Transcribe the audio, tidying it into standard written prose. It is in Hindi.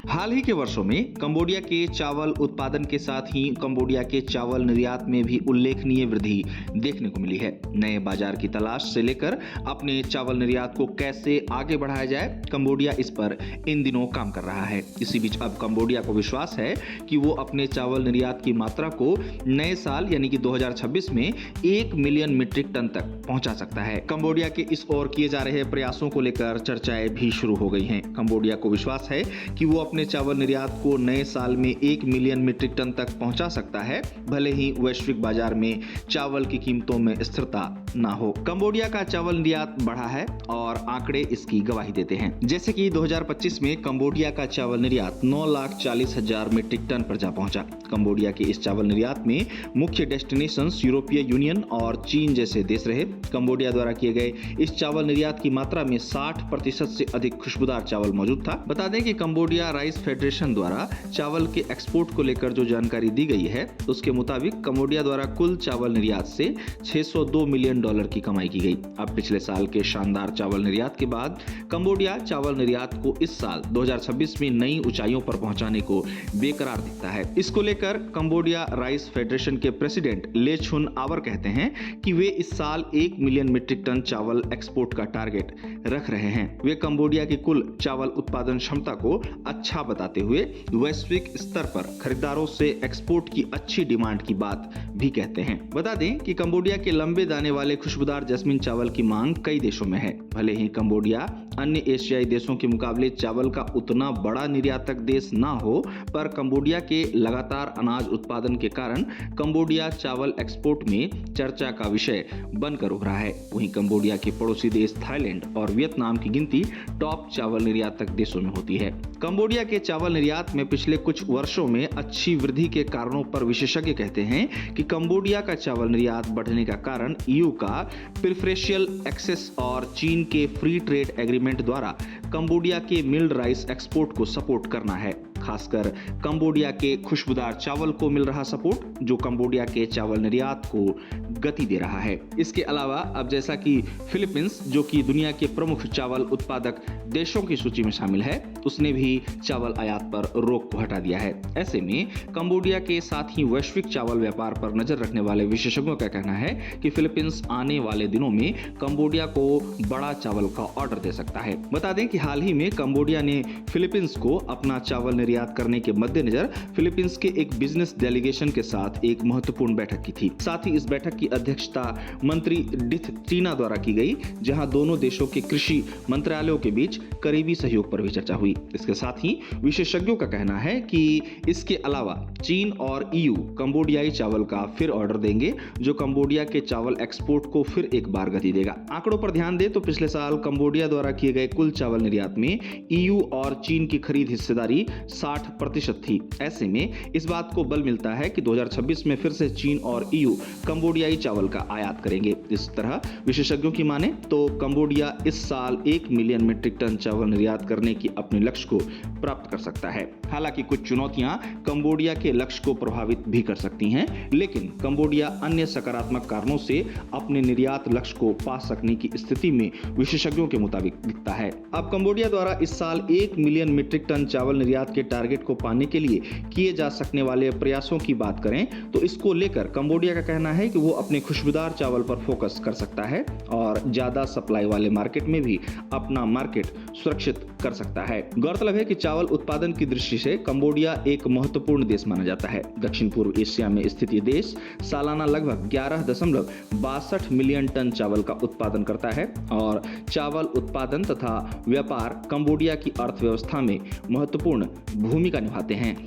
हाल ही के वर्षों में कंबोडिया के चावल उत्पादन के साथ ही कंबोडिया के चावल निर्यात में भी उल्लेखनीय वृद्धि देखने को मिली है। नए बाजार की तलाश से लेकर अपने चावल निर्यात को कैसे आगे बढ़ाया जाए, कंबोडिया इस पर इन दिनों काम कर रहा है। इसी बीच अब कंबोडिया को विश्वास है कि वो अपने चावल निर्यात की मात्रा को नए साल यानी कि 2026 में 1 मिलियन मीट्रिक टन तक पहुंचा सकता है। कंबोडिया के इस ओर किए जा रहे प्रयासों को लेकर चर्चाएं भी शुरू हो गई हैं। कंबोडिया को विश्वास है कि वो अपने चावल निर्यात को नए साल में 1 मिलियन मीट्रिक टन तक पहुंचा सकता है, भले ही वैश्विक बाजार में चावल की कीमतों में स्थिरता ना हो। कंबोडिया का चावल निर्यात बढ़ा है और आंकड़े इसकी गवाही देते हैं। जैसे कि 2025 में कंबोडिया का चावल निर्यात 9,40,000 मीट्रिक टन पर जा पहुंचा। कंबोडिया के इस चावल निर्यात में मुख्य डेस्टिनेशंस यूरोपीय यूनियन और चीन जैसे देश रहे। कंबोडिया द्वारा किए गए इस चावल निर्यात की मात्रा में 60% से अधिक खुशबूदार चावल मौजूद था। बता दें कि कंबोडिया राइस फेडरेशन द्वारा चावल के एक्सपोर्ट को लेकर जो जानकारी दी गई है, उसके मुताबिक कंबोडिया द्वारा कुल चावल निर्यात से $602 मिलियन की कमाई की गई। अब पिछले साल के शानदार चावल निर्यात के बाद कंबोडिया चावल निर्यात को इस साल 2026 में नई ऊंचाइयों पर पहुंचाने को बेकरार दिखता है। इसको लेकर कंबोडिया राइस फेडरेशन के प्रेसिडेंट ले छुन आवर कहते हैं कि वे इस साल 1 मिलियन मीट्रिक टन चावल एक्सपोर्ट का टारगेट रख रहे हैं। वे कंबोडिया की कुल चावल उत्पादन क्षमता को अच्छा बताते हुए वैश्विक स्तर पर खरीदारों से एक्सपोर्ट की अच्छी डिमांड की बात भी कहते हैं। बता दें कि कंबोडिया के लंबे दाने वाले खुशबूदार जैस्मिन चावल की मांग कई देशों में है। भले ही कंबोडिया अन्य एशियाई देशों के मुकाबले चावल का उतना बड़ा निर्यातक देश ना हो, पर कंबोडिया के लगातार अनाज उत्पादन के कारण कंबोडिया चावल एक्सपोर्ट में चर्चा का विषय बनकर उभरा है। वहीं कंबोडिया के पड़ोसी देश थाईलैंड और वियतनाम की गिनती टॉप चावल निर्यातक देशों में होती है। कंबोडिया के चावल निर्यात में पिछले कुछ वर्षों में अच्छी वृद्धि के कारणों पर विशेषज्ञ कहते हैं कि कंबोडिया का चावल निर्यात बढ़ने का कारण ईयू का प्रेफरेंशियल एक्सेस और चीन के फ्री ट्रेड एग्रीमेंट द्वारा कंबोडिया के मिल्ड राइस एक्सपोर्ट को सपोर्ट करना है। खासकर कंबोडिया के खुशबूदार चावल को मिल रहा सपोर्ट, जो कंबोडिया के चावल निर्यात को गति दे रहा है। इसके अलावा अब जैसा कि फिलीपींस, जो कि दुनिया के प्रमुख चावल उत्पादक देशों की सूची में शामिल है, उसने भी चावल आयात पर रोक को हटा दिया है। ऐसे में कंबोडिया के साथ ही वैश्विक चावल व्यापार पर नजर रखने वाले विशेषज्ञों का कहना है कि फिलीपींस आने वाले दिनों में कंबोडिया को बड़ा चावल का ऑर्डर दे सकता है। बता दें कि हाल ही में कंबोडिया ने फिलीपींस को अपना चावल निर्यात करने के मद्देनजर फिलीपींस के एक बिजनेस डेलीगेशन के साथ एक महत्वपूर्ण बैठक की थी। साथ ही इस बैठक की अध्यक्षता मंत्री डिथ टीना द्वारा की गई, जहां दोनों देशों के कृषि मंत्रालयों के बीच करीबी सहयोग पर भी चर्चा हुई। इसके साथ ही विशेषज्ञों का कहना है कि इसके अलावा चीन और ईयू कंबोडियाई चावल का फिर ऑर्डर देंगे, जो कंबोडिया के चावल एक्सपोर्ट को फिर एक बार गति देगा। आंकड़ों पर ध्यान दें तो पिछले साल कंबोडिया द्वारा किए गए कुल चावल निर्यात में ईयू और चीन की खरीद हिस्सेदारी 60% थी। ऐसे में इस बात को बल मिलता है कि 2026 में फिर से चीन और ईयू कंबोडियाई चावल का आयात करेंगे। इस तरह विशेषज्ञों की माने तो कंबोडिया इस साल 1 मिलियन मीट्रिक टन चावल निर्यात करने की अपने लक्ष्य को प्राप्त कर सकता है। हालांकि कुछ चुनौतियां कंबोडिया के लक्ष्य को प्रभावित भी कर सकती हैं, लेकिन कंबोडिया अन्य सकारात्मक कारणों से अपने निर्यात लक्ष्य को पा सकने की स्थिति में विशेषज्ञों के मुताबिक दिखता है। अब कंबोडिया द्वारा इस साल 1 मिलियन मीट्रिक टन चावल निर्यात के टारगेट को पाने के लिए किए जा सकने वाले प्रयासों की बात करें तो इसको लेकर कंबोडिया का कहना है कि वो अपने खुशबूदार चावल पर फोकस कर सकता है और ज्यादा सप्लाई वाले मार्केट में भी अपना मार्केट सुरक्षित कर सकता है। गौरतलब है कि चावल उत्पादन की दृष्टि से कंबोडिया एक महत्वपूर्ण देश माना जाता है। दक्षिण पूर्व एशिया में स्थित ये देश सालाना लगभग 11.62 मिलियन टन चावल का उत्पादन करता है और चावल उत्पादन तथा व्यापार कंबोडिया की अर्थव्यवस्था में महत्वपूर्ण भूमिका निभाते हैं।